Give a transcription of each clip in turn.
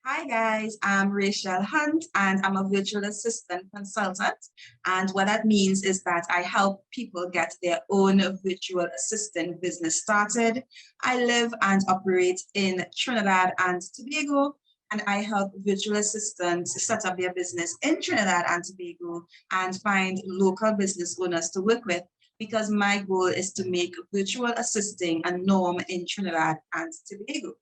Hi guys, I'm Rachael Hunt and I'm a virtual assistant consultant. And what that means is that I help people get their own virtual assistant business started. I live and operate in Trinidad and Tobago, and I help virtual assistants set up their business in Trinidad and Tobago and find local business owners to work with, because my goal is to make virtual assisting a norm in Trinidad and Tobago.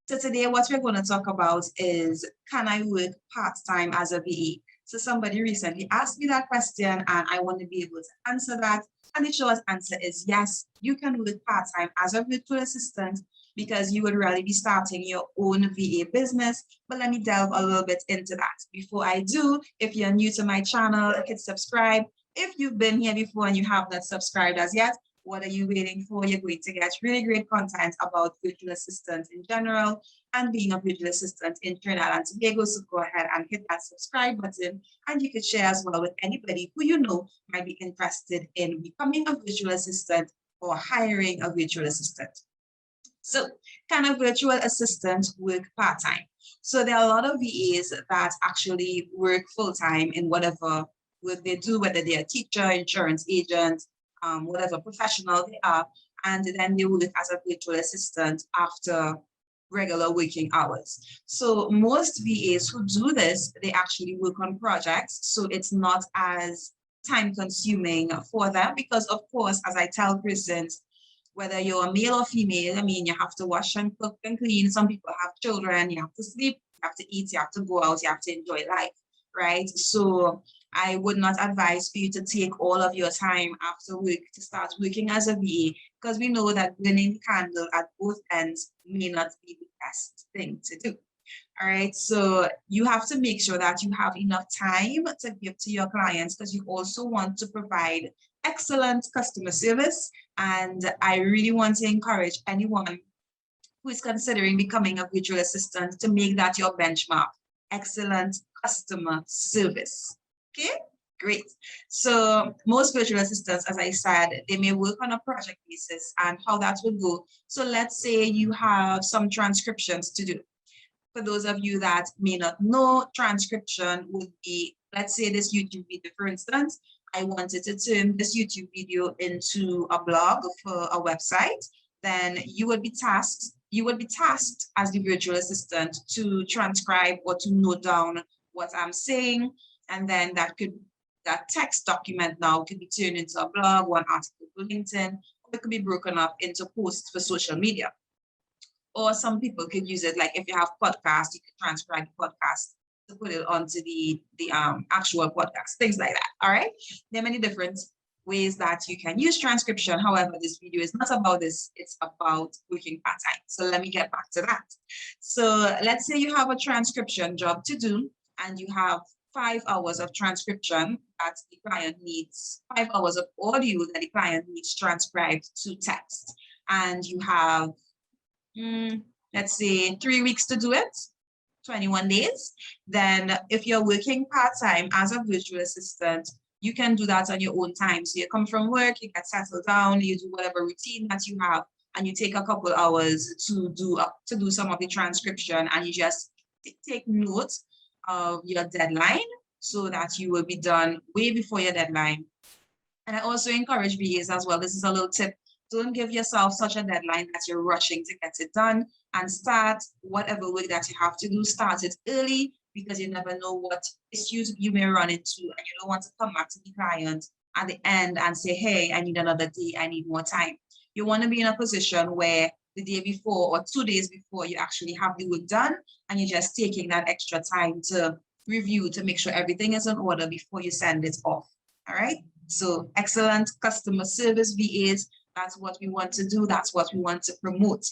So today what we're going to talk about is, can I work part-time as a VA? So somebody recently asked me that question and I want to be able to answer that. And the short answer is yes, you can work part-time as a virtual assistant because you would really be starting your own VA business. But let me delve a little bit into that. Before I do, if you're new to my channel, hit subscribe. If you've been here before and you have not subscribed as yet, what are you waiting for? You're going to get really great content about virtual assistants in general and being a virtual assistant in Trinidad and Tobago. So go ahead and hit that subscribe button, and you can share as well with anybody who you know might be interested in becoming a virtual assistant or hiring a virtual assistant. So can a virtual assistant work part-time? So there are a lot of VAs that actually work full-time in whatever work they do, whether they're a teacher, insurance agent, whatever professional they are, and then they work as a virtual assistant after regular working hours. So most VAs who do this, they actually work on projects. So it's not as time consuming for them because, of course, as I tell persons, whether you're a male or female, I mean, you have to wash and cook and clean. Some people have children, you have to sleep, you have to eat, you have to go out, you have to enjoy life, right? So I would not advise for you to take all of your time after work to start working as a VA, because we know that burning the candle at both ends may not be the best thing to do. All right, so you have to make sure that you have enough time to give to your clients, because you also want to provide excellent customer service. And I really want to encourage anyone who is considering becoming a virtual assistant to make that your benchmark: excellent customer service. Okay, great. So most virtual assistants, as I said, they may work on a project basis, and how that would go. So let's say you have some transcriptions to do. For those of you that may not know, transcription would be, let's say this YouTube video, for instance, I wanted to turn this YouTube video into a blog for a website, then you would be tasked as the virtual assistant to transcribe or to note down what I'm saying. And then that text document now could be turned into a blog, one article for LinkedIn, or it could be broken up into posts for social media. Or some people could use it, like if you have podcasts, you can transcribe the podcast to put it onto the actual podcast, things like that. All right. There are many different ways that you can use transcription. However, this video is not about this, it's about working part-time. So let me get back to that. So let's say you have a transcription job to do, and you have 5 hours of transcription that the client needs, 5 hours of audio that the client needs transcribed to text. And you have, let's say 3 weeks to do it, 21 days. Then if you're working part-time as a virtual assistant, you can do that on your own time. So you come from work, you get settled down, you do whatever routine that you have, and you take a couple hours to do some of the transcription, and you just take notes of your deadline so that you will be done way before your deadline. And I also encourage VAs as well. This is a little tip. Don't give yourself such a deadline that you're rushing to get it done, and start whatever work that you have to do. Start it early, because you never know what issues you may run into, and you don't want to come back to the client at the end and say, hey, I need another day, I need more time. You want to be in a position where the day before or 2 days before you actually have the work done, and you're just taking that extra time to review to make sure everything is in order before you send it off. All right. So excellent customer service VAs, that's what we want to do. That's what we want to promote.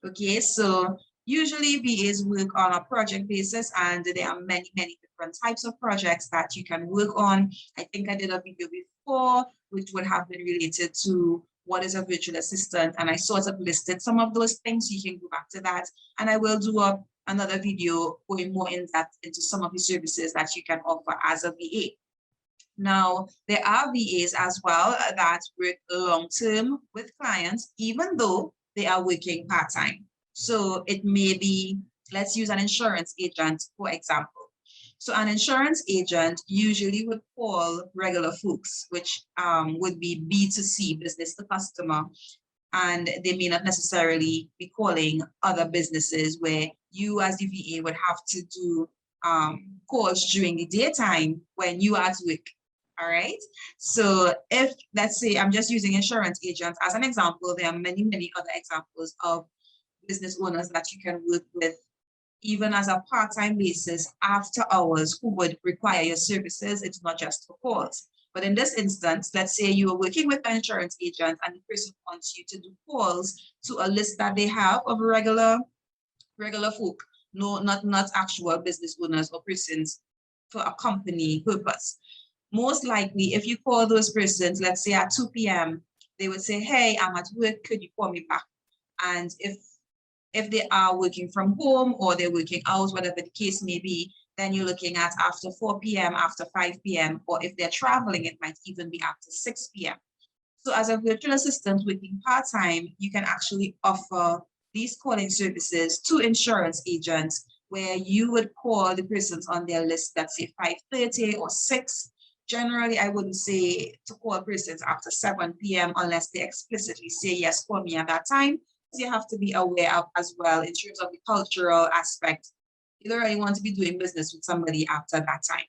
Okay, so usually VAs work on a project basis, and there are many, many different types of projects that you can work on. I think I did a video before which would have been related to what is a virtual assistant, and I sort of listed some of those things. So you can go back to that, and I will do another video going more in depth into some of the services that you can offer as a VA. Now, there are VAs as well that work long-term with clients, even though they are working part-time. So it may be Let's use an insurance agent, for example. So an insurance agent usually would call regular folks, which would be B2C, business to customer, and they may not necessarily be calling other businesses where you as the VA would have to do calls during the daytime when you are at work. All right. So if, let's say, I'm just using insurance agents as an example, there are many, many other examples of business owners that you can work with even as a part-time basis after hours who would require your services. It's not just for calls. But in this instance, let's say you are working with an insurance agent and the person wants you to do calls to a list that they have of regular folk, no, not actual business owners or persons for a company purpose. Most likely, if you call those persons, let's say at 2 p.m., they would say, hey, I'm at work, could you call me back? And if they are working from home or they're working out, whatever the case may be, then you're looking at after 4 p.m., after 5 p.m., or if they're traveling, it might even be after 6 p.m. So as a virtual assistant working part-time, you can actually offer these calling services to insurance agents where you would call the persons on their list, let's say 5:30 or 6. Generally, I wouldn't say to call persons after 7 p.m. unless they explicitly say, yes, call me at that time. You have to be aware of as well in terms of the cultural aspect. You don't really want to be doing business with somebody after that time.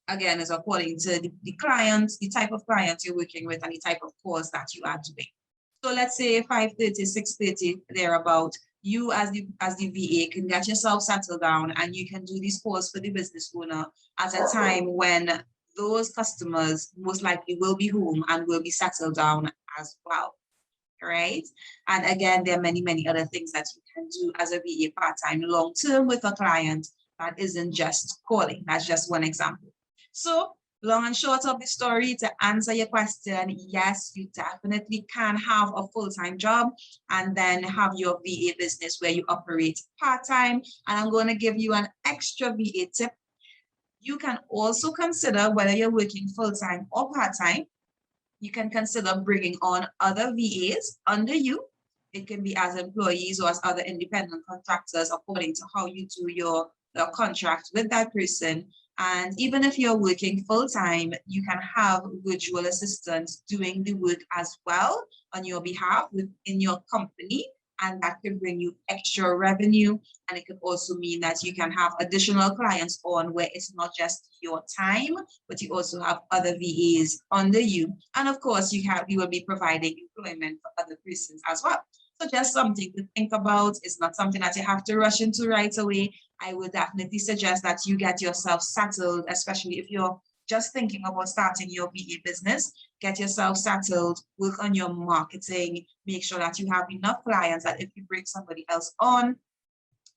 Again, it's according to the client, the type of client you're working with and the type of calls that you are doing. So let's say 5:30, 6:30, thereabout, you as the VA can get yourself settled down and you can do these calls for the business owner at a time when those customers most likely will be home and will be settled down as well. Right? And again, there are many, many other things that you can do as a VA part-time long-term with a client that isn't just calling. That's just one example. So long and short of the story, to answer your question, yes, you definitely can have a full-time job and then have your VA business where you operate part-time. And I'm going to give you an extra VA tip. You can also consider whether you're working full-time or part-time. You can consider bringing on other VAs under you. It can be as employees or as other independent contractors according to how you do your contract with that person. And even if you're working full-time, you can have virtual assistants doing the work as well on your behalf within your company. And that can bring you extra revenue. And it could also mean that you can have additional clients on where it's not just your time, but you also have other VAs under you. And of course, you will be providing employment for other persons as well. So just something to think about. It's not something that you have to rush into right away. I would definitely suggest that you get yourself settled, especially if you're just thinking about starting your VA business. Get yourself settled, work on your marketing, make sure that you have enough clients that if you bring somebody else on,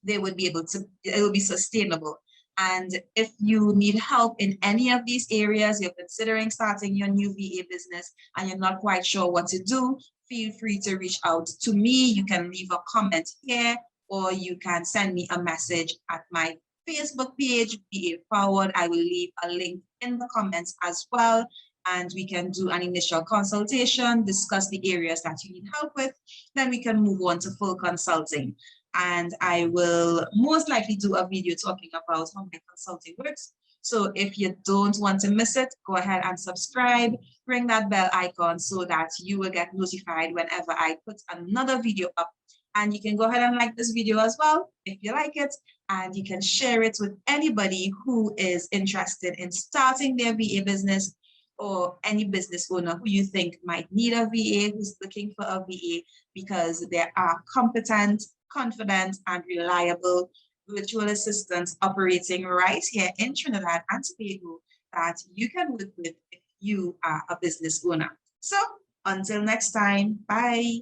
they would be able to, it will be sustainable. And if you need help in any of these areas, you're considering starting your new VA business and you're not quite sure what to do, feel free to reach out to me. You can leave a comment here, or you can send me a message at my Facebook page, VA Forward. I will leave a link in the comments as well. And we can do an initial consultation, discuss the areas that you need help with. Then we can move on to full consulting. And I will most likely do a video talking about how my consulting works. So if you don't want to miss it, go ahead and subscribe, ring that bell icon so that you will get notified whenever I put another video up. And you can go ahead and like this video as well if you like it, and you can share it with anybody who is interested in starting their VA business, or any business owner who you think might need a VA, who's looking for a VA, because there are competent, confident, and reliable virtual assistants operating right here in Trinidad and Tobago that you can work with if you are a business owner. So until next time, bye.